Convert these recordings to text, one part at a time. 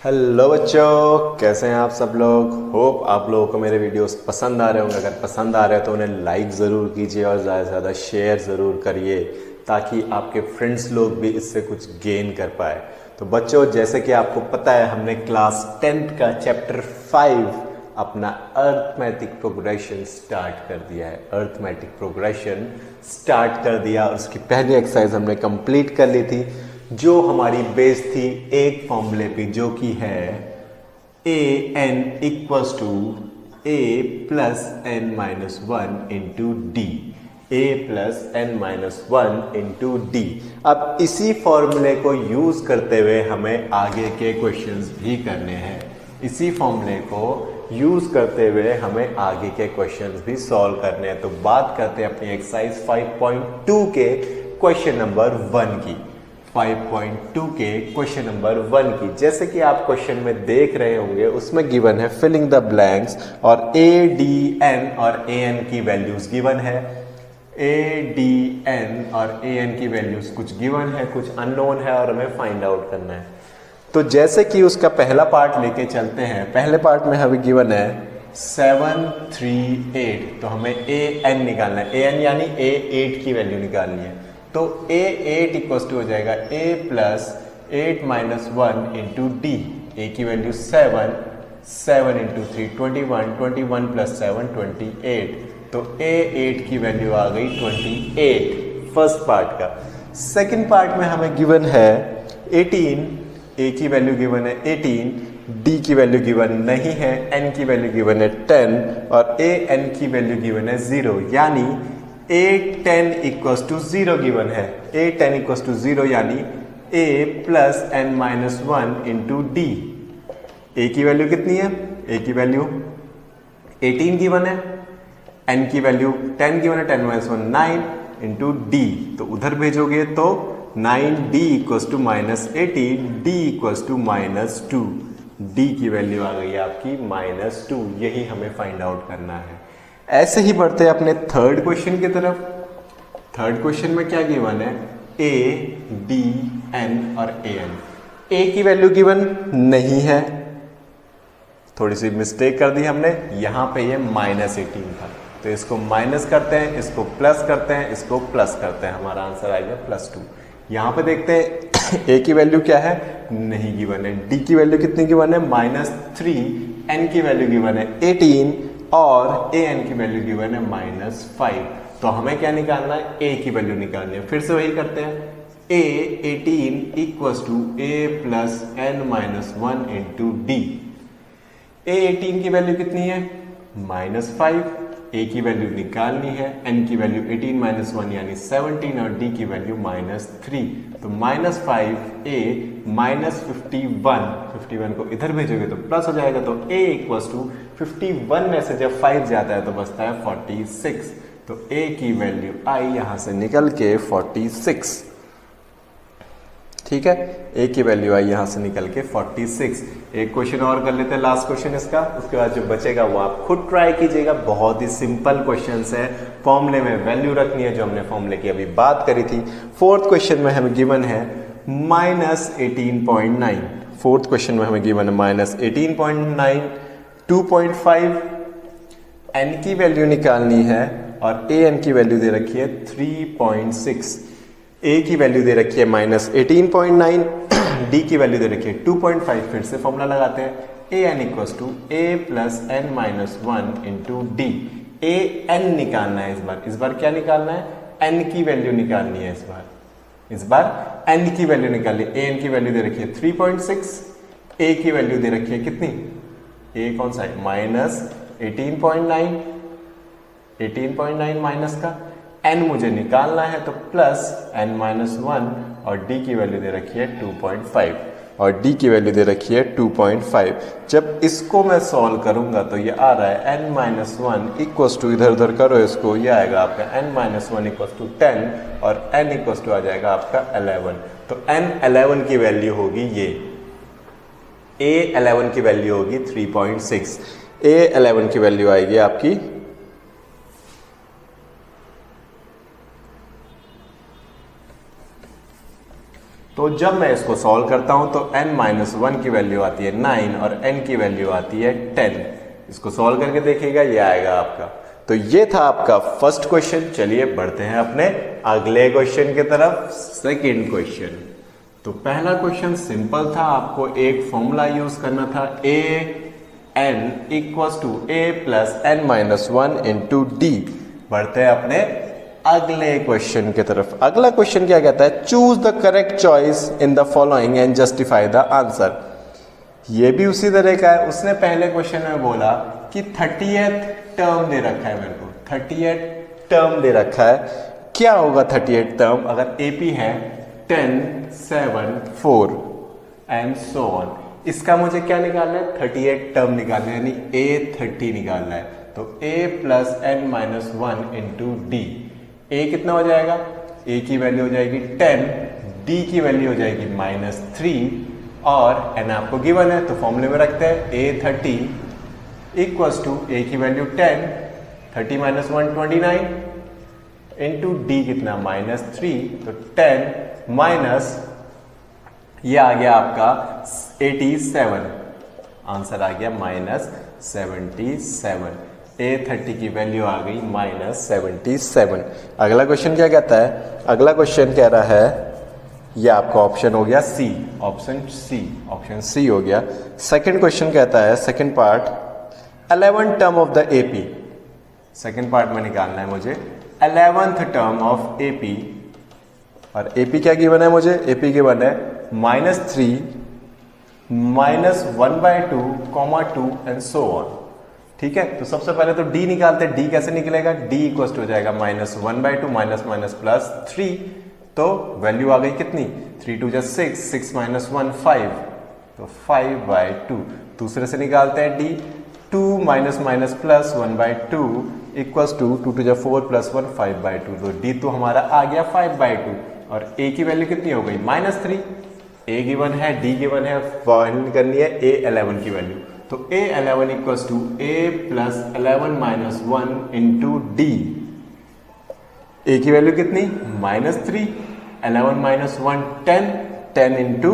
Hello बच्चों, कैसे हैं आप सब लोग। होप आप लोगों को मेरे वीडियोस पसंद आ रहे होंगे। अगर पसंद आ रहे हैं तो उन्हें लाइक ज़रूर कीजिए और ज़्यादा से ज़्यादा शेयर ज़रूर करिए ताकि आपके फ्रेंड्स लोग भी इससे कुछ गेन कर पाए। तो बच्चों, जैसे कि आपको पता है, हमने क्लास 10th का चैप्टर 5 अपना अर्थमेटिक प्रोग्रेशन स्टार्ट कर दिया है। अर्थमेटिक प्रोग्रेशन स्टार्ट कर दिया। उसकी पहली एक्सरसाइज हमने कंप्लीट कर ली थी, जो हमारी बेस थी एक फॉर्मूले पे, जो कि है A N equals to A plus N minus one into D. A plus N minus one into D. अब इसी फॉर्मूले को यूज करते हुए हमें आगे के क्वेश्चंस भी करने हैं। इसी फॉर्मूले को यूज करते हुए हमें आगे के क्वेश्चंस भी सॉल्व करने हैं। तो बात करते हैं अपनी एक्सरसाइज 5.2 के क्वेश्चन नंबर 1 की। 5.2 के क्वेश्चन नंबर 1 की, जैसे कि आप क्वेश्चन में देख रहे होंगे, उसमें गिवन है फिलिंग द ब्लैंक्स और ए डी एन और ए एन की वैल्यूज गिवन है। ए डी एन और ए एन की वैल्यूज कुछ गिवन है, कुछ अननोन है और हमें फाइंड आउट करना है। तो जैसे कि उसका पहला पार्ट लेके चलते हैं। पहले पार्ट में हमें गिवन है 7 3 8, तो हमें ए एन निकालना है। ए एन यानी ए 8 की वैल्यू निकालनी है। तो ए 8 इक्वल टू हो जाएगा ए plus 8 minus 1 into D. A की वैल्यू 7, 7 इंटू 3 21, 21 प्लस 7 28। तो ए 8 की वैल्यू आ गई 28, फर्स्ट पार्ट का। सेकंड पार्ट में हमें गिवन है 18। ए की वैल्यू गिवन है 18, डी की वैल्यू गिवन नहीं है, एन की वैल्यू गिवन है 10 और ए एन की वैल्यू गिवन है 0, यानी ए 10 इक्वल्स टू 0 गिवन है। ए 10 इक्वल्स टू 0 यानी A plus N minus 1 into D. A की वैल्यू कितनी है? ए की वैल्यू 18 गिवन है, एन की वैल्यू 10 गिवन है, 10 माइनस 1 9 इंटू डी। तो उधर भेजोगे तो 9d equals to minus 18, d equals to minus 2। d की वैल्यू आ गई आपकी माइनस 2। यही हमें फाइंड आउट करना है। ऐसे ही बढ़ते हैं अपने थर्ड क्वेश्चन की तरफ। थर्ड क्वेश्चन में क्या गिवन है? a, d, n और a n। a की वैल्यू गिवन नहीं है, थोड़ी सी मिस्टेक कर दी हमने। यहां पे ये माइनस 18 था, तो इसको माइनस करते हैं, इसको प्लस करते हैं, इसको प्लस करते हैं, हमारा आंसर आएगा +2। यहां पे देखते हैं a की वैल्यू क्या है, नहीं गिवन है। d की वैल्यू कितनी गिवन है? -3। n की वैल्यू गिवन है 18 और a n की वैल्यू गिवन है -5। तो हमें क्या निकालना है? a की वैल्यू निकालनी है। फिर से वही करते हैं। a 18 equals to a plus N minus 1 into d. a 18 की वैल्यू कितनी है? -5। a की वैल्यू निकालनी है, n की वैल्यू 18 माइनस 1 यानी 17 और d की वैल्यू -3। तो -5a माइनस 51 को इधर भेजोगे तो प्लस हो जाएगा। तो a इक्वल्स टू 51 में से जब 5 जाता है तो बचता है 46। तो a की वैल्यू आई यहां से निकल के 46। ठीक है, a की वैल्यू आई यहां से निकल के 46। एक क्वेश्चन और कर लेते हैं, लास्ट क्वेश्चन इसका। उसके बाद जो बचेगा वो आप खुद ट्राई कीजिएगा। बहुत ही सिंपल क्वेश्चन है। फॉर्मूले में वैल्यू रखनी है, जो हमने फॉर्मूले की अभी बात करी थी। फोर्थ क्वेश्चन में हमें गिवन है -18.9। फोर्थ क्वेश्चन में हमें गिवन है -18.9, 2.5। n की वैल्यू निकालनी है और a n की वैल्यू दे रखी है 3.6। a की वैल्यू दे रखी है -18.9, d की वैल्यू दे रखी है 2.5। फिर से फॉर्मूला लगाते हैं। a n equals to a plus N minus 1 into d. a n निकालना है इस बार क्या निकालना है? n की वैल्यू निकालनी है इस बार n की वैल्यू निकालनी है। a n की वैल्यू दे रखी है 3.6, a की वैल्यू दे रखी है कितनी? a कौन सा है? -18.9, 18.9 माइनस का n मुझे निकालना है, तो प्लस n माइनस 1 और d की वैल्यू दे रखी है 2.5 और d की वैल्यू दे रखी है 2.5। जब इसको मैं सॉल्व करूंगा तो ये आ रहा है n माइनस 1 इक्वल्स टू, इधर उधर करो इसको, ये आएगा आपका n माइनस 1 इक्वल्स टू 10 और n इक्वल्स टू आ जाएगा आपका 11। तो n 11 की वैल्यू होगी ये, a 11 की वैल्यू होगी 3.6। a 11 की वैल्यू आएगी आपकी तो जब मैं इसको सॉल्व करता हूं तो n-1 की वैल्यू आती है 9 और n की वैल्यू आती है 10। इसको सॉल्व करके देखिएगा, ये आएगा आपका। तो ये था आपका फर्स्ट क्वेश्चन। चलिए बढ़ते हैं अपने अगले क्वेश्चन की तरफ, सेकंड क्वेश्चन। तो पहला क्वेश्चन सिंपल था, आपको एक फॉर्मूला यूज करना था, an equals to a plus n-1 into d. बढ़ते हैं अपने अगले क्वेश्चन की तरफ। अगला क्वेश्चन क्या कहता है, choose the correct choice in the following and justify the answer. ये भी उसी तरह का है। उसने पहले क्वेश्चन में बोला कि 30th टर्म दे रखा है, मेरे को 30th टर्म दे रखा है। क्या होगा 30th टर्म? अगर एपी है 10, 7, 4 एंड सो ऑन। इसका मुझे क्या निकालना है? 38 टर्म निकालना है, यानी A30 निकालना है। तो A plus n-1 into d. A कितना हो जाएगा? A की वैल्यू हो जाएगी 10, D की वैल्यू हो जाएगी -3 और n आपको गिवन है तो फॉर्मूले में रखते हैं A30 इक्वल्स टू A की वैल्यू 10, 30 - 1 29 इंटू डी कितना -3, तो 10 माइनस ये आ गया आपका 87, आंसर आ गया -77। A30 की वैल्यू आ गई -77। अगला क्वेश्चन क्या कहता है? अगला क्वेश्चन कह रहा है, ये आपका ऑप्शन हो गया सी, ऑप्शन सी हो गया। सेकंड क्वेश्चन कहता है, second part, 11th term of the AP. Second part में निकालना है मुझे 11th टर्म ऑफ एपी। और एपी क्या गिवन है मुझे? एपी गिवन है -3, -1/2, 2 एंड सो ऑन। ठीक है, तो सबसे पहले तो डी निकालते हैं। डी कैसे निकलेगा? डी इक्वल हो जाएगा -1/2 प्लस 3। तो वैल्यू आ गई कितनी? 3 2 6, 6 - 1 5, तो 5/2। दूसरे से निकालते हैं d, 2 minus plus 1/2 equals to 2 2 4 plus 1 5/2। तो डी तो हमारा आ गया 5/2 और ए की वैल्यू कितनी हो गई? -3। ए गिवन है, डी गिवन है, फाइंड करनी है A11 की वैल्यू। तो A11 equals to A plus 11 - 1 into D. A की वैल्यू कितनी? -3, 11 - 1 10, 10 इंटू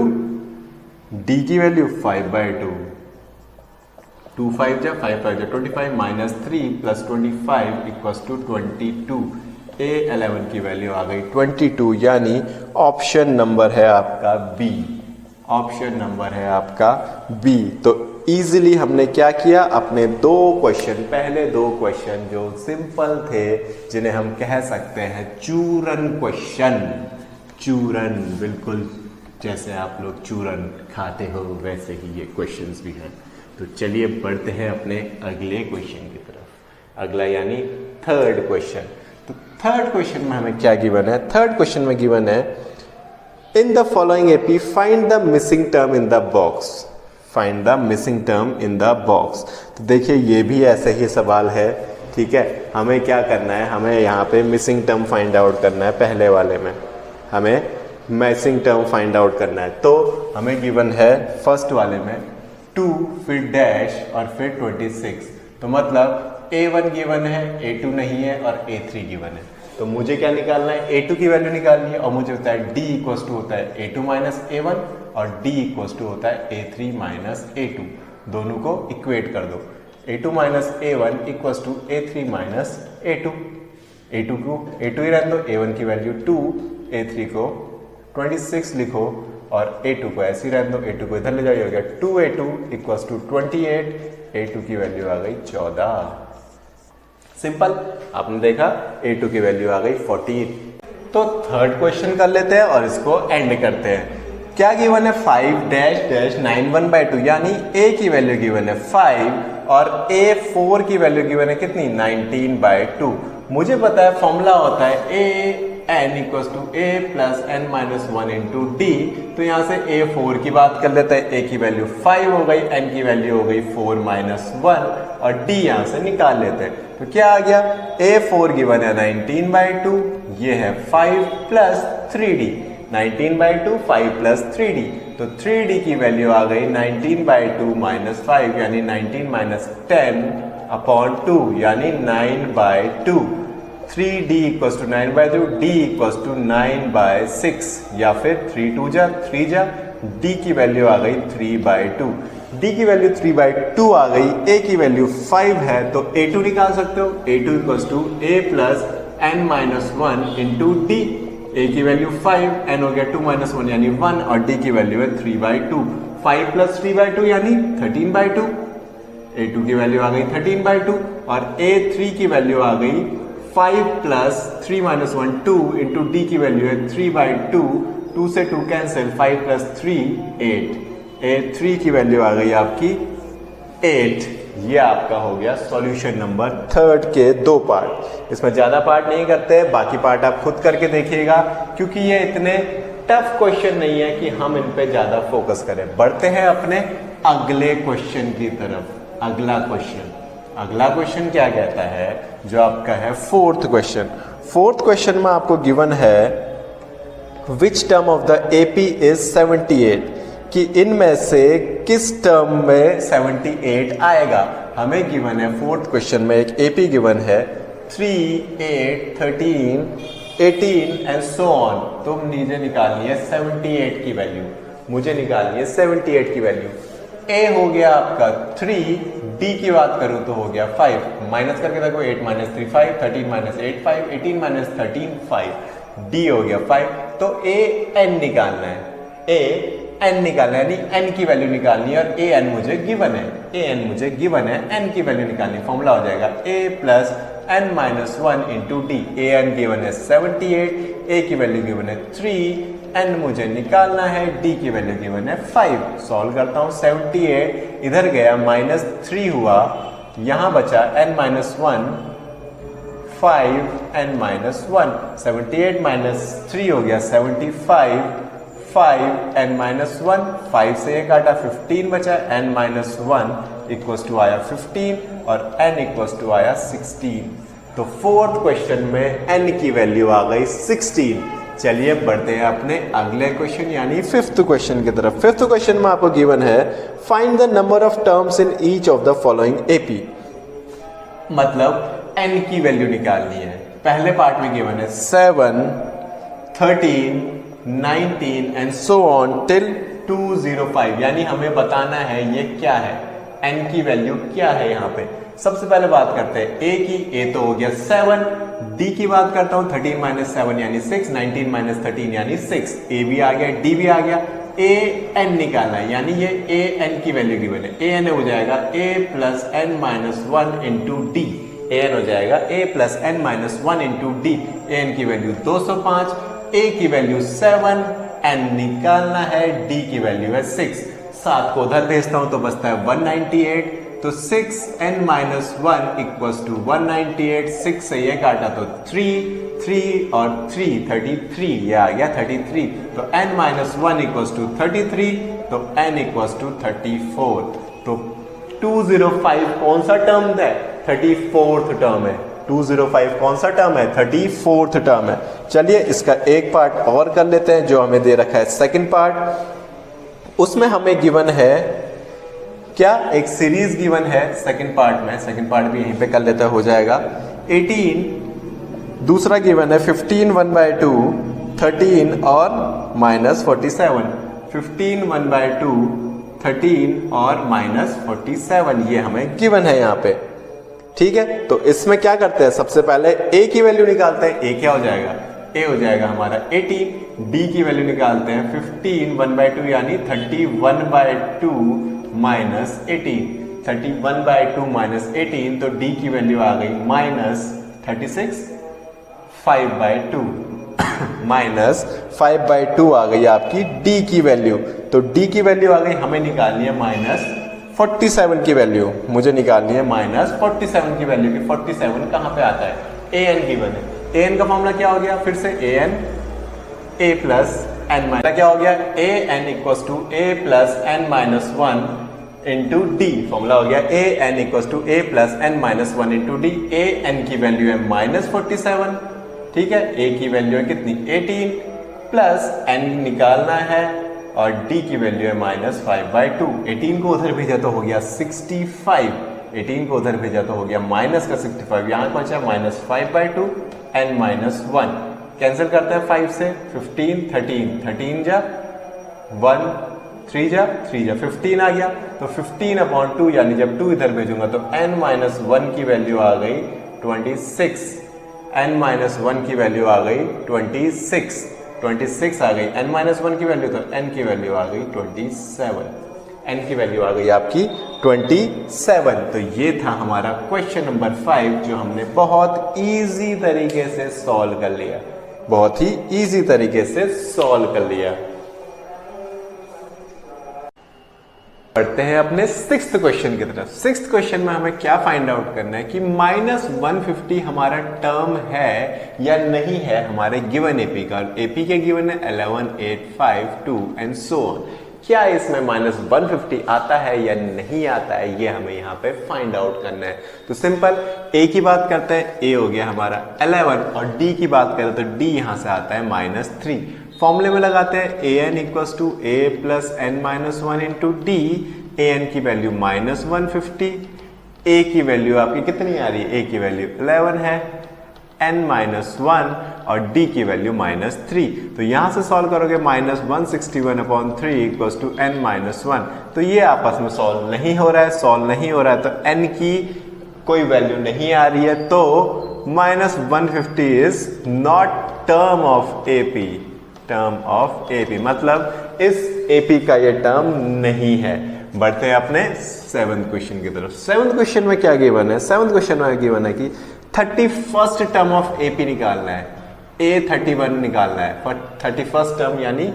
डी की वैल्यू 5/2, 2 5 जा 5 5 जा 25 -3 प्लस 25 इक्वल्स टू 22। A11 की वैल्यू आ गई 22, यानी ऑप्शन नंबर है आपका बी। ऑप्शन नंबर है आपका बी। तो इजीली हमने क्या किया, अपने पहले दो क्वेश्चन जो सिंपल थे, जिन्हें हम कह सकते हैं चूरन क्वेश्चन। चूरन, बिल्कुल जैसे आप लोग चूरन खाते हो वैसे ही ये क्वेश्चंस भी हैं। तो चलिए बढ़ते हैं अपने अगले क्वेश्चन की तरफ। अगला यानी थर्ड क्वेश्चन। तो थर्ड क्वेश्चन में हमें क्या गिवन है? थर्ड क्वेश्चन में गिवन है, in the following AP find the missing term in the box. Find the missing term in the box. तो देखिए ये भी ऐसे ही सवाल है। ठीक है, हमें क्या करना है? हमें यहाँ पे मिसिंग टर्म फाइंड आउट करना है। पहले वाले में हमें मिसिंग टर्म फाइंड आउट करना है। तो हमें गिवन है फर्स्ट वाले में 2, फिर डैश और फिर 26। तो मतलब A1 गिवन है, A2 नहीं है और A3 गिवन है। तो मुझे क्या निकालना है? A2 की वैल्यू निकालनी है और मुझे होता है D इक्वल्स टू होता है A2 माइनस A1 और D इक्वल्स टू होता है A3 माइनस A2। दोनों को इक्वेट कर दो। A2 minus A1 equals to A3 minus A2। A2 को A2 ही रहने दो, A1 की वैल्यू 2, A3 को 26 लिखो और A2 को ऐसे ही रहने दो, A2 को इधर ले जाइए, हो गया 2A2 इक्वल्स टू 28। A2 की वैल्यू आ गई 14। सिंपल, आपने देखा A2 की वैल्यू आ गई 14। तो थर्ड क्वेश्चन कर लेते हैं और इसको एंड करते हैं। क्या गिवन है? 5 डैश डैश 91/2, यानी A की वैल्यू गिवन है 5 और A4 की वैल्यू गिवन है कितनी? 19/2। मुझे पता है फॉर्मूला होता है an equals to A plus n-1 into d. तो यहाँ से A4 की बात कर लेते हैं। A की वैल्यू 5 हो गई, n की वैल्यू हो गई 4 - 1 और d यहाँ से निकाल लेते हैं। तो क्या आ गया? A4 गिवन है 19/2, ये है 5 प्लस 3d। 19/2 5 प्लस 3d, तो 3d की वैल्यू आ गई 19/2 माइनस 5, यानी 19 - 10/2, यानी 9/2। 3d equals to 9/2, d equals to 9/6 या फिर 3 2 जा 3 जा, d की वैल्यू आ गई 3/2। d की वैल्यू 3/2 आ गई, a की वैल्यू 5 है तो a2 निकाल सकते हो। a2 equals to a plus n minus 1 into d. a की वैल्यू 5, n हो गया 2 माइनस 1 यानी 1 और d की वैल्यू है 3/2। 5 प्लस 3/2 यानी 13/2। a2 की वैल्यू आ गई 13/2 और a3 की वैल्यू आ गई 5 प्लस 3 माइनस 1 2 इंटू डी की वैल्यू है 3/2। 2 से 2 कैंसिल, 5 प्लस 3 8। a3 की वैल्यू आ गई आपकी 8। ये आपका हो गया सॉल्यूशन नंबर 3 के 2 पार्ट। इसमें ज़्यादा पार्ट नहीं करते, बाकी पार्ट आप खुद करके देखिएगा क्योंकि ये इतने टफ क्वेश्चन नहीं है कि हम इन पे ज़्यादा फोकस करें। बढ़ते हैं अपने अगले क्वेश्चन की तरफ। अगला क्वेश्चन क्या कहता है, जो आपका है 4th क्वेश्चन। 4th क्वेश्चन में आपको गिवन है which term of the AP is 78, कि इनमें से किस टर्म में 78 आएगा। हमें गिवन है 4th क्वेश्चन में एक AP गिवन है 3 8 13 18 एंड सो ऑन। तो मुझे निकालनी है 78 की वैल्यू। मुझे निकालनी है 78 की वैल्यू। A हो गया आपका 3, D की बात करूं तो हो गया 5। माइनस करके देखो 8 माइनस 3 5, 13 माइनस 8 5, 18 माइनस 13 5। D हो गया 5। तो A n निकालना है। A n निकालना है, यानी n की वैल्यू निकालनी है और a n मुझे गिवन है। a n मुझे गिवन है, n की वैल्यू निकालनी है। फॉर्मूला हो जाएगा a plus n minus 1 into d. a n given है 78, a की वैल्यू गिवन है 3, n मुझे निकालना है, d की वैल्यू गिवन है 5। सॉल्व करता हूँ। 78 इधर गया, माइनस 3 हुआ, यहाँ बचा n minus 1 5 n minus 1। 78 minus 3 हो गया 75, 5 n माइनस 1, 5 से ये काटा 15 बचा, n माइनस 1 इक्वल्स टू आया 15 और n इक्वल्स टू आया 16। तो 4th क्वेश्चन में n की वैल्यू आ गई 16। चलिए बढ़ते हैं अपने अगले क्वेश्चन यानी 5th क्वेश्चन की तरफ। 5th क्वेश्चन में आपको गिवन है find the number of terms in each of the following AP। मतलब n की वैल्यू निकालनी है। पहले पार्ट में गिवन है 7 13 19 एंड सो ऑन टिल 205, यानी हमें बताना है ये क्या है, n की वैल्यू क्या है। यहाँ पे सबसे पहले बात करते हैं a की। a तो हो गया 7, d की बात करता हूँ 13 माइनस 7 यानी 6, 19 माइनस 13 यानी 6, a भी आ गया, d भी आ गया। a n निकालना है, यानी ये a n की वैल्यू गिवन है। a n हो जाएगा a plus n minus 1 into d. a n हो जाएगा a plus n minus 1 into d. a n की वैल्यू 205, a की वैल्यू 7, n निकालना है, d की वैल्यू है 6। 7 को उधर भेजता हूं तो बचता है 198। तो 6 n माइनस 1 इक्वल्स टू 198। 6 से ये काटा तो 3 और 3 33, ये आ गया 33। तो n माइनस 1 इक्वल्स टू 33, तो n इक्वल्स टू 34। तो 205 कौन सा टर्म है? 34th टर्म है। 205 कौन सा टर्म है? 34th टर्म है। चलिए इसका एक पार्ट और कर लेते हैं जो हमें दे रखा है सेकंड पार्ट। उसमें हमें गिवन है क्या, एक सीरीज गिवन है सेकंड पार्ट में। सेकंड पार्ट भी यहीं पे कर लेते हो जाएगा। 18 दूसरा गिवन है 15 1/2 13 और माइनस 47। 15 1/2 13 और माइनस 47 ये हमें गिवन है यहाँ पे। ठीक है, तो इसमें क्या करते हैं, सबसे पहले a की वैल्यू निकालते हैं। a क्या हो जाएगा? a हो जाएगा हमारा 18। d की वैल्यू निकालते हैं 15 1/2 यानी 31/2 माइनस 18। 31/2 माइनस 18, तो d की वैल्यू आ गई माइनस 36 5/2 माइनस 5/2 आ गई आपकी d की वैल्यू। तो d की वैल्यू आ गई, हमें निकालनी है माइनस 47 की वैल्यू। मुझे निकालनी है माइनस 47 की वैल्यू की। 47 कहाँ पे आता है? an गिवन है। an का फॉर्मूला क्या हो गया? फिर से an a plus n minus क्या हो गया? an equals to a plus n minus 1 into d. Formula हो गया an equals to a plus n minus 1 into d. an की वैल्यू है माइनस 47। ठीक है, a की वैल्यू है कितनी? 18 प्लस n निकालना है और d की वैल्यू है माइनस 5/2। 18 को उधर भेजा तो हो गया 65। 18 को उधर भेजा तो हो गया माइनस का 65, यहाँ बचा -5/2 n-1। कैंसिल करते हैं 5 से, 15 13 13 जा 1 3 जा 3 जा 15 आ गया, तो 15/2 यानी जब 2 इधर भेजूंगा तो n-1 की वैल्यू आ गई 26, n-1 की वैल्यू आ गई 26 आ गई n-1 की वैल्यू, तो n की वैल्यू आ गई 27, n की वैल्यू आ गई आपकी 27। तो ये था हमारा क्वेश्चन नंबर 5 जो हमने बहुत इजी तरीके से सॉल्व कर लिया, बहुत ही इजी तरीके से सॉल्व कर लिया। पढ़ते हैं अपने 6th क्वेश्चन की तरफ। 6th क्वेश्चन में हमें क्या फाइंड आउट करना है कि -150 हमारा टर्म है या नहीं है हमारे गिवन एपी का। एपी के गिवन है 11 8 5 2 एंड सो ऑन। क्या इसमें -150 आता है या नहीं आता है, ये हमें यहाँ पे फाइंड आउट करना है। तो सिंपल a की बात करते हैं, a हो गया हमारा 11 और d की बात करें तो d यहाँ से आता है -3। फॉर्मूले में लगाते हैं an equals to a plus n-1 into d. an की वैल्यू -150, a की वैल्यू आपकी कितनी आ रही है, a की वैल्यू 11 है, n-1 और d की वैल्यू -3। तो यहां से सॉल्व करोगे -161/3 इक्वल्स टू n-1। तो ये आपस में सॉल्व नहीं हो रहा है, तो n की कोई वैल्यू नहीं आ रही है, तो -150 is not term of AP, मतलब इस एपी का ये टर्म नहीं है। बढ़ते हैं अपने 7th क्वेश्चन की तरफ। 7th क्वेश्चन में क्या गिवन है, 7th क्वेश्चन में गिवन है कि 31st टर्म ऑफ एपी निकालना है, A31 निकालना है, पर 31st टर्म यानी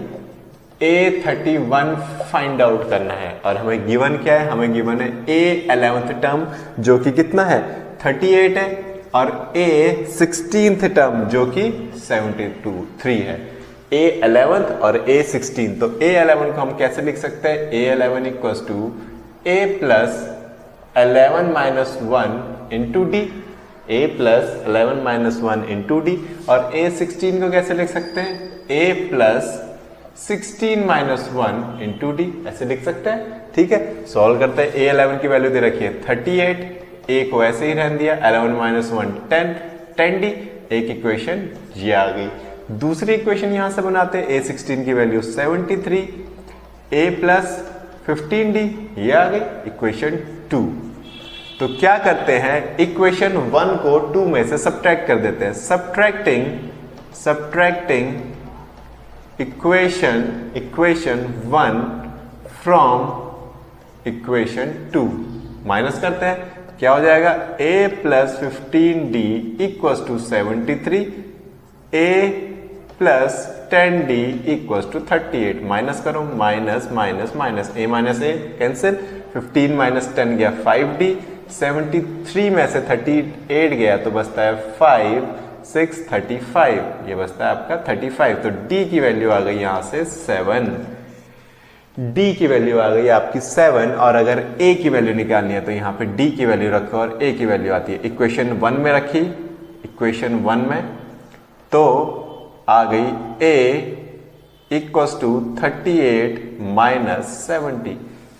A31 फाइंड आउट करना है। और हमें गिवन क्या है, हमें गिवन है A11th टर्म जो कि कितना है 38 है, और A16th टर्म जो कि 3 है। A11th और A16, तो A11 को हम कैसे लिख सकते हैं, A11 equals to A plus 11-1 into d, A plus 11-1 into d. और A16 को कैसे लिख सकते हैं, A प्लस 16-1 इंटू डी, ऐसे लिख सकते हैं। ठीक है, सॉल्व करते हैं। A11 की वैल्यू दे रखी है 38, A को ऐसे ही रहने दिया, 11-1 10D, एक इक्वेशन ये आ गई। दूसरी इक्वेशन यहां से बनाते हैं, A16 की वैल्यू 73, A प्लस 15D, ये आ गई इक्वेशन 2। तो क्या करते हैं, इक्वेशन 1 को 2 में से सब्ट्रैक्ट कर देते हैं। Subtracting equation 1 from equation 2, minus करते हैं, क्या हो जाएगा, A plus 15D equals to 73, A plus 10D equals to 38। Minus करो, minus A minus A cancel, 15 minus 10 गया 5D, 73 में से 38 गया तो बचता है 5 6 35, ये बचता है आपका 35। तो D की वैल्यू आ गई यहां से 7, D की वैल्यू आ गई आपकी 7। और अगर A की वैल्यू निकालनी है तो यहाँ पे D की वैल्यू रखो और A की वैल्यू आती है इक्वेशन 1 में रखी, इक्वेशन 1 में तो आ गई A equals to 38 minus 70,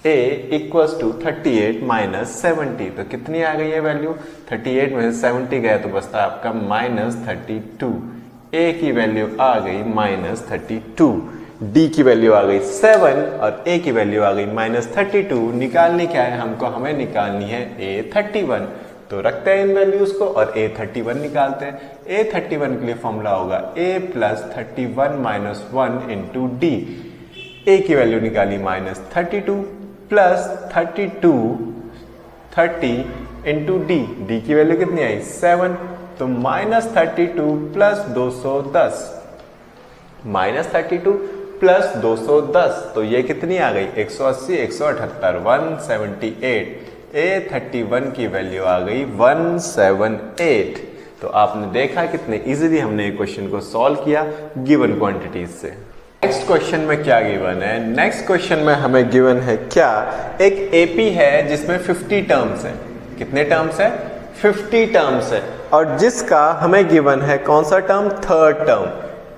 A equals to 38 minus 70। तो कितनी आ गई है वैल्यू, 38 में से 70 गया तो बचता है आपका -32। A की वैल्यू आ गई -32, D की वैल्यू आ गई 7 और A की वैल्यू आ गई -32। निकालनी क्या है हमको, हमें निकालनी है A31। तो रखते हैं इन वैल्यूज को और A31 निकालते हैं। A31 के लिए फॉर्मूला होगा A plus 31 minus 1 into d. A की वैल्यू निकाली -32 प्लस 30 इंटू डी, डी की वैल्यू कितनी आई 7, तो -32 प्लस 210, -32 प्लस 210, तो ये कितनी आ गई 180 178 178। A31 की वैल्यू आ गई 178। तो आपने देखा कितने इजीली हमने ये क्वेश्चन को सॉल्व किया गिवन क्वांटिटीज से। नेक्स्ट क्वेश्चन में क्या गिवन है, नेक्स्ट क्वेश्चन में हमें गिवन है क्या, एक एपी है जिसमें 50 टर्म्स है। कितने टर्म्स है, 50 टर्म्स है, और जिसका हमें गिवन है कौन सा term, third term.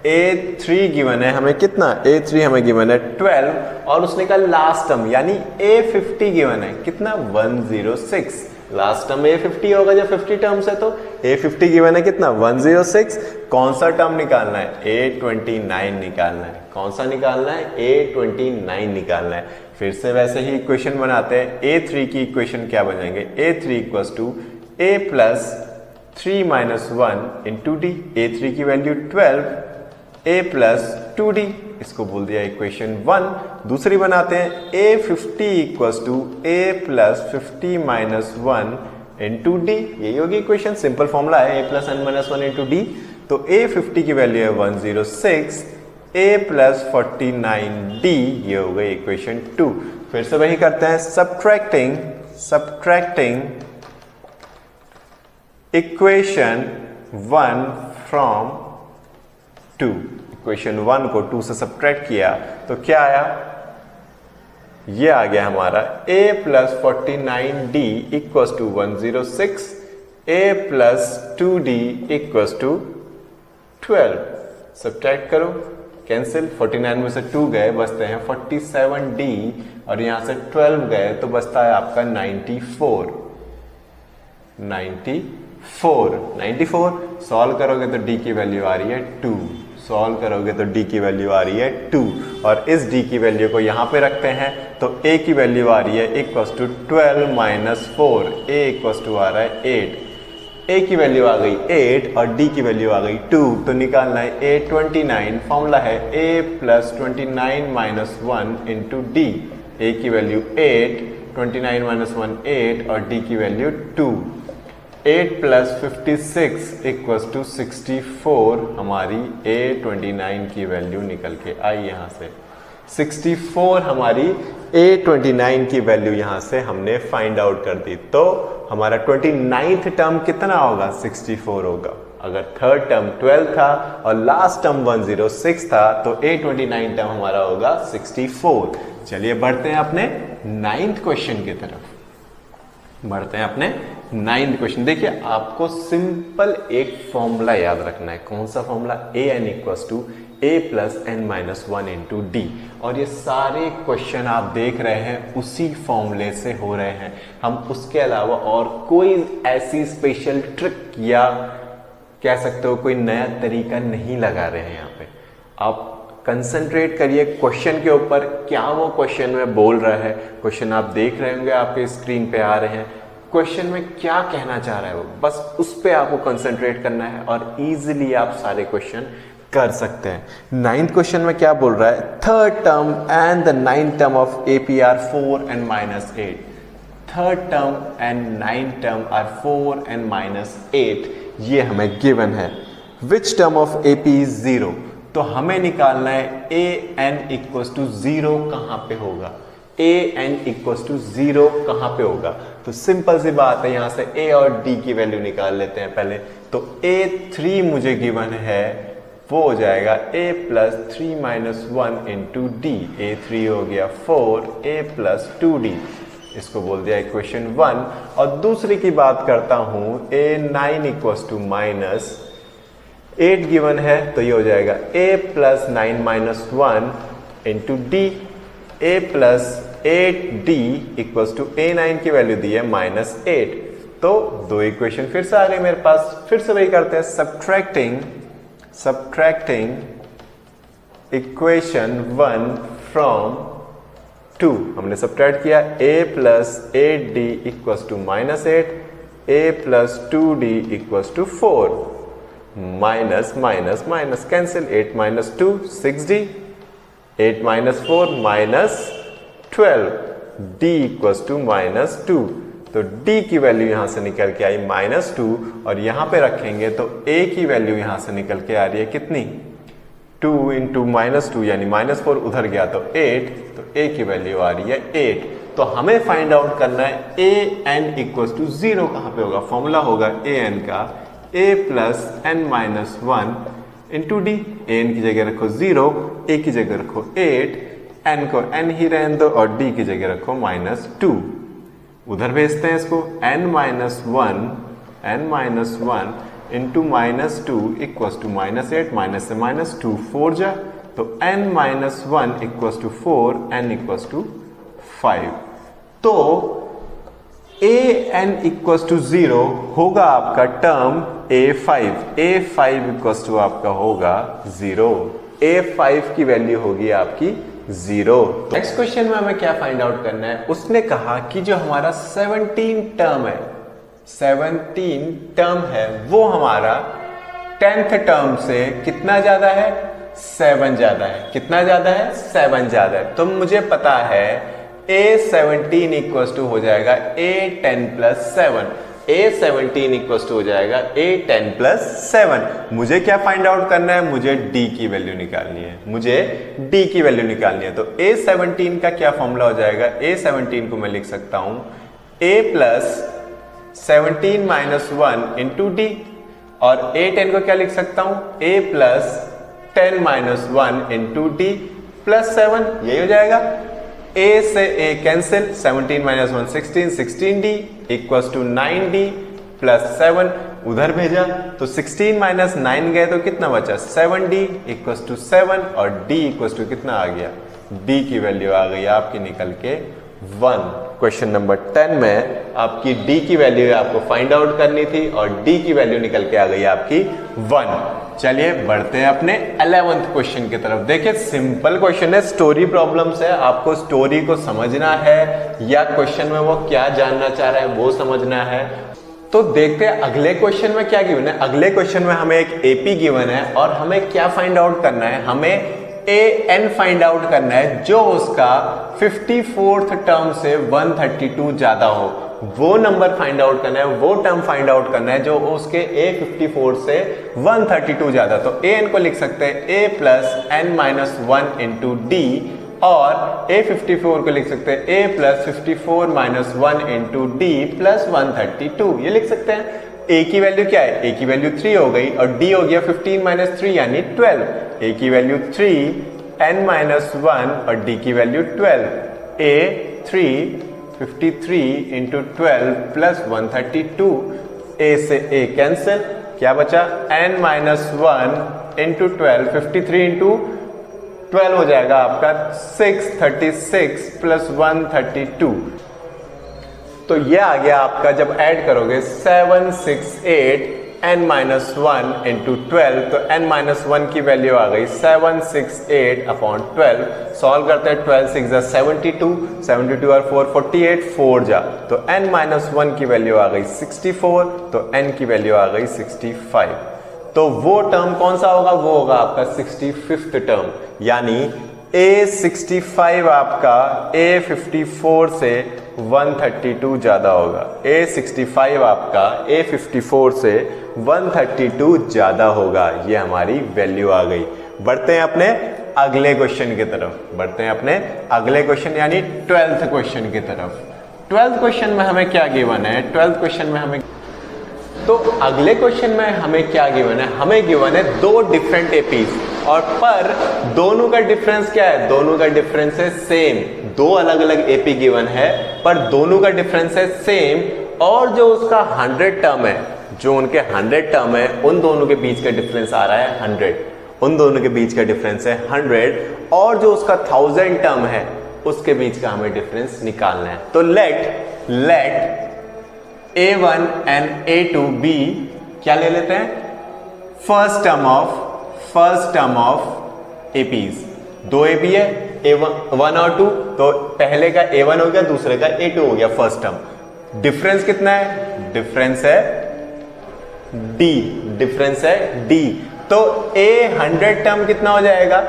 A3 given है हमें कितना, A3 हमें गिवन है 12 और उसने कहा लास्ट टर्म यानी A50 गिवन है कितना 106। लास्ट टर्म A50 होगा जब 50 टर्म्स है तो A50 गिवन है कितना 106। कौन सा टर्म निकालना है A29 निकालना है। कौन सा निकालना है A29 निकालना है। फिर से वैसे ही इक्वेशन बनाते हैं। A3 की इक्वेशन क्या बन जाएंगे A3 equals to A plus 3 minus 1 into d. A3 की वैल्यू 12 A प्लस 2D, इसको बोल दिया इक्वेशन 1। दूसरी बनाते हैं A50 equals to A plus 50 minus 1 into d. यही होगी इक्वेशन, सिंपल फॉर्मूला है A plus n minus 1 into d. तो A50 की वैल्यू है 106, A प्लस 49D, ये हो गई इक्वेशन 2। फिर से वही करते हैं, सब्ट्रैक्टिंग इक्वेशन 1 फ्रॉम 2। इक्वेशन 1 को 2 से सब्ट्रैक्ट किया तो क्या आया, ये आ गया हमारा A plus 49D equals to 106, A plus 2D equals to 12। Subtract करो, कैंसिल, 49 में से 2 गए, बचते हैं 47D और यहां से 12 गए तो बचता है आपका 94। 94 सॉल्व करोगे तो D की वैल्यू आ रही है 2। सॉल्व करोगे तो D की वैल्यू आ रही है 2 और इस D की वैल्यू को यहां पे रखते हैं तो A की वैल्यू आ रही है equals to 12 minus 4। A equals to आ रहा है 8। A की वैल्यू आ गई 8 और D की वैल्यू आ गई 2, तो निकालना है A29। फॉर्मूला है A plus 29 minus 1 into d. A की वैल्यू 8, 29 माइनस 1 8 और D की वैल्यू 2। 8 प्लस 56 इक्वल्स टू 64, हमारी A29 की वैल्यू निकल के आई यहां से। 64 हमारी A29 की वैल्यू यहां से हमने फाइंड आउट कर दी। तो हमारा 29th टर्म कितना होगा 64 होगा। अगर थर्ड टर्म 12 था और लास्ट टर्म 106 था तो A29 टर्म हमारा होगा 64। चलिए बढ़ते हैं अपने 9th क्वेश्चन की तरफ। बढ़ते हैं अपने 9th क्वेश्चन। देखिए आपको सिंपल एक फॉर्मूला याद रखना है। कौन सा formula, an equals to a plus n minus 1 into d. और ये सारे क्वेश्चन आप देख रहे हैं उसी फॉर्मूले से हो रहे हैं। हम उसके अलावा और कोई ऐसी स्पेशल ट्रिक या कह सकते हो कोई नया तरीका नहीं लगा रहे हैं यहाँ पे। आप कंसंट्रेट करिए क्वेश्चन के ऊपर, क्या वो क्वेश्चन में बोल रहा है। क्वेश्चन आप देख रहे होंगे, आपके स्क्रीन पे आ रहे हैं। क्वेश्चन में क्या कहना चाह रहा है वो, बस उस पे आपको कंसंट्रेट करना है और इजीली आप सारे क्वेश्चन कर सकते हैं। 9th क्वेश्चन में क्या बोल रहा है, third term and the 9th term of AP are 4 and minus 8। Third term and 9th term are 4 and minus 8, ये हमें गिवन है। Which term of AP is 0, तो हमें निकालना है an इक्वल्स टू 0 कहां पे होगा। an इक्वल्स टू 0 कहां पे होगा, तो सिंपल सी बात है, यहां से a और d की वैल्यू निकाल लेते हैं पहले। तो a3 मुझे गिवन है, वो हो जाएगा a plus 3 minus 1 into d. A3 हो गया 4, a प्लस 2d, इसको बोल दिया इक्वेशन 1। और दूसरी की बात करता हूं, a9 equals to minus 8 given है, तो ये हो जाएगा a plus 9 minus 1 into d. a plus 8d equals to a9 की वैल्यू दी है माइनस 8। तो दो इक्वेशन फिर से आ गई मेरे पास। फिर से वही करते हैं, सब्ट्रैक्टिंग इक्वेशन 1 फ्रॉम 2। हमने सब्ट्रैक्ट किया, a plus 8d equals to minus 8, a plus 2d equals to 4। Minus minus minus cancel, 8 minus 2 6d, 8 minus 4 minus 12, d equals to minus 2। तो d की वैल्यू यहां से निकल के आई माइनस 2 और यहां पे रखेंगे तो a की वैल्यू यहां से निकल के आ रही है कितनी, 2 इंटू माइनस 2 यानी माइनस 4 उधर गया तो 8, तो a की वैल्यू आ रही है 8। तो हमें फाइंड आउट करना है an इक्वल्स टू 0 कहां पे होगा। फॉर्मूला होगा an का a plus n minus 1 into d. an की जगह रखो 0, a की जगह रखो 8, n को n ही रहने दो और d की जगह रखो माइनस 2। उधर भेजते हैं इसको, n minus 1 into minus 2 equals to minus 8, minus से माइनस 2 4 जा, तो n minus 1 equals to 4, n equals to 5। तो an इक्वल्स टू 0 होगा आपका टर्म a5 इक्वल्स टू आपका होगा 0, a5 की वैल्यू होगी आपकी 0। नेक्स्ट क्वेश्चन में हमें क्या फाइंड आउट करना है, उसने कहा कि जो हमारा 17 टर्म है वो हमारा 10th टर्म से कितना ज्यादा है, 7 ज्यादा है। कितना ज्यादा है, 7 ज्यादा है। तो मुझे पता है a17 इक्वल्स टू हो जाएगा a10 plus 7, a17 equals to हो जाएगा a10 प्लस 7। मुझे क्या फाइंड आउट करना है, मुझे d की वैल्यू निकालनी है, मुझे d की वैल्यू निकालनी है। तो a17 का क्या फॉर्मूला हो जाएगा, a17 को मैं लिख सकता हूं a plus 17 minus 1 into d, और a10 को क्या लिख सकता हूं a plus 10 minus 1 into d plus 7। यही हो जाएगा, a से a cancel, 17 minus 1 16, 16d equals to 9d plus 7 उधर भेजा तो 16 माइनस 9 गए तो कितना बचा, 7d इक्वल्स टू 7, और d इक्वल्स टू कितना आ गया, d की वैल्यू आ गई आपकी निकल के 1। क्वेश्चन नंबर 10 में आपकी d की वैल्यू आपको फाइंड आउट करनी थी और d की वैल्यू निकल के आ गई आपकी 1। चलिए बढ़ते हैं अपने 11th क्वेश्चन की तरफ। देखिए सिंपल क्वेश्चन है, स्टोरी प्रॉब्लम्स है, आपको स्टोरी को समझना है या क्वेश्चन में वो क्या जानना चाह रहा है वो समझना है। तो देखते हैं अगले क्वेश्चन में क्या गिवन है। अगले क्वेश्चन में हमें एक एपी गिवन है और हमें क्या फाइंड आउट करना है, हमें an फाइंड आउट करना है जो उसका 54th टर्म से 132 ज्यादा हो। वो नंबर फाइंड आउट करना है, वो टर्म फाइंड आउट करना है जो उसके a54 से 132 ज्यादा। तो an को लिख सकते हैं a plus n minus 1 into d, और a54 को लिख सकते हैं a plus 54 minus 1 into d plus 132। ये लिख सकते हैं। a की वैल्यू क्या है, a की वैल्यू 3 हो गई और d हो गया 15 माइनस 3 यानी 12। a की वैल्यू 3, n माइनस 1 और d की value 12। a 3 53 into 12 plus 132। a से a कैंसिल, क्या बचा n माइनस 1 इंटू 12, 53 इंटू 12 हो जाएगा आपका 636 प्लस 132। तो ये आ गया आपका, जब ऐड करोगे 768 n माइनस 1 इंटू 12, तो n माइनस 1 की वैल्यू आ गई 768 अपॉन 12। सॉल्व करते हैं, 12 6 जा 72, 72 और 4 48, 4 जा तो n माइनस 1 की वैल्यू आ गई 64, तो n की वैल्यू आ गई 65। तो वो टर्म कौन सा होगा, वो होगा आपका 65th टर्म, यानी a65 आपका a54 से 132 ज्यादा होगा। a65 आपका a54 से 132 ज्यादा होगा। ये हमारी वैल्यू आ गई। बढ़ते हैं अपने अगले क्वेश्चन की तरफ, बढ़ते हैं अपने अगले क्वेश्चन यानी 12th क्वेश्चन की तरफ। 12th क्वेश्चन में हमें क्या गिवन है, 12th क्वेश्चन में हमें, तो अगले क्वेश्चन में हमें क्या गिवन है, हमें गिवन है 2 डिफरेंट एपीज, और पर दोनों का डिफरेंस क्या है, दोनों का डिफरेंस है सेम। 2 अलग अलग एपी गिवन है पर दोनों का डिफरेंस है सेम, और जो उसका 100 टर्म है, जो उनके 100 टर्म है उन दोनों के बीच का डिफरेंस आ रहा है 100, उन दोनों के बीच का डिफरेंस है 100, और जो उसका 1000 टर्म है उसके बीच का हमें डिफरेंस निकालना है। तो late a1 and a2 b क्या ले लेते हैं, first term of APs. 2 AP है, a1 और 2, तो पहले का a1 हो गया, दूसरे का a2 हो गया फर्स्ट टर्म। डिफरेंस कितना है, डिफरेंस है d, डिफरेंस है d। तो a100 टर्म कितना हो जाएगा,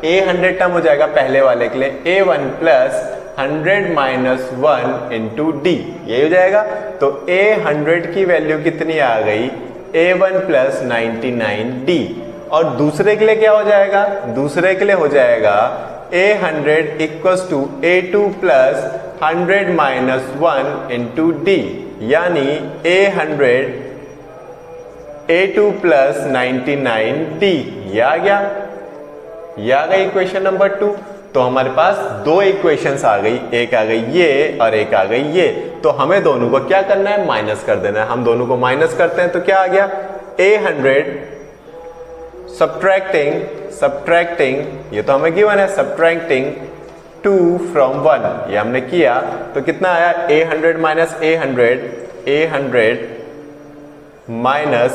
a100 टर्म हो जाएगा पहले वाले के लिए a1 plus 100 minus 1 into d, यही हो जाएगा। तो a100 की वैल्यू कितनी आ गई, a1 प्लस 99d, और दूसरे के लिए क्या हो जाएगा, दूसरे के लिए हो जाएगा a100 equals to a2 plus 100 minus 1 into d, यानी a2 प्लस 99d। ये आ गया, ये आ गई इक्वेशन नंबर 2। तो हमारे पास 2 इक्वेशंस आ गई, एक आ गई ये और एक आ गई ये। तो हमें दोनों को क्या करना है, माइनस कर देना है। हम दोनों को माइनस करते हैं तो क्या आ गया, a100 सब्ट्रैक्टिंग, ये तो हमें गिवन है, सब्ट्रैक्टिंग 2 from 1, ये हमने किया तो कितना आया, A100 माइनस A100 माइनस,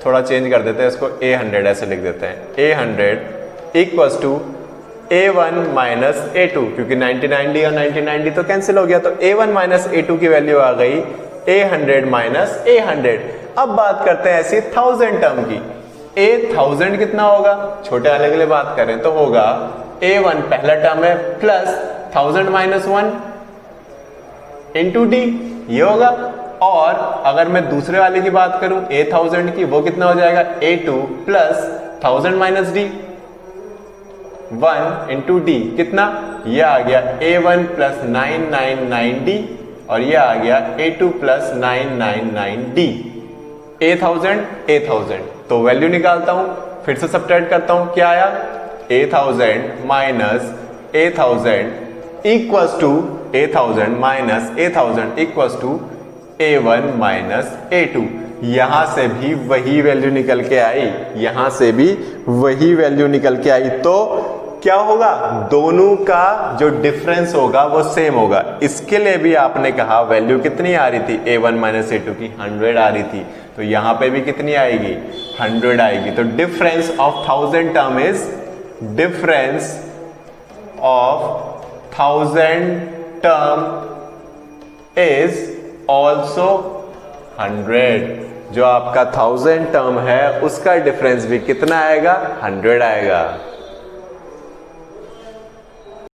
थोड़ा चेंज कर देते हैं इसको, A100 ऐसे लिख देते हैं, A100 equals to A1 minus A2, क्योंकि 99D और 99D तो कैंसिल हो गया, तो A1 माइनस A2 की वैल्यू आ गई A100 माइनस A100। अब बात करते हैं ऐसी 1000 टर्म की। A1000 कितना होगा, छोटे वाले के लिए बात करें तो होगा A1 पहला टर्म है प्लस 1000 माइनस 1 इंटू डी, ये होगा। और अगर मैं दूसरे वाले की बात करूं A1000 की, वो कितना हो जाएगा, A2 plus 1000 minus D 1 into D, कितना, ये आ गया A1 प्लस 999D और ये आ गया A2 प्लस 999D। A1000 तो वैल्यू निकालता हूं, फिर से सब्ट्रैक्ट करता हूं, क्या आया, A1000 minus A1000 equals to A1000 minus A1000 equals to A1 minus A2। यहां से भी वही वैल्यू निकल के आई, यहां से भी वही वैल्यू निकल के आई, तो क्या होगा, दोनों का जो डिफरेंस होगा वो सेम होगा। इसके लिए भी आपने कहा वैल्यू कितनी आ रही थी, A1 माइनस A2 की 100 आ रही थी, तो यहां पे भी कितनी आएगी, 100 आएगी। तो difference of 1000 term is, difference of 1000 term is also 100। जो आपका 1000 टर्म है उसका डिफरेंस भी कितना आएगा, 100 आएगा।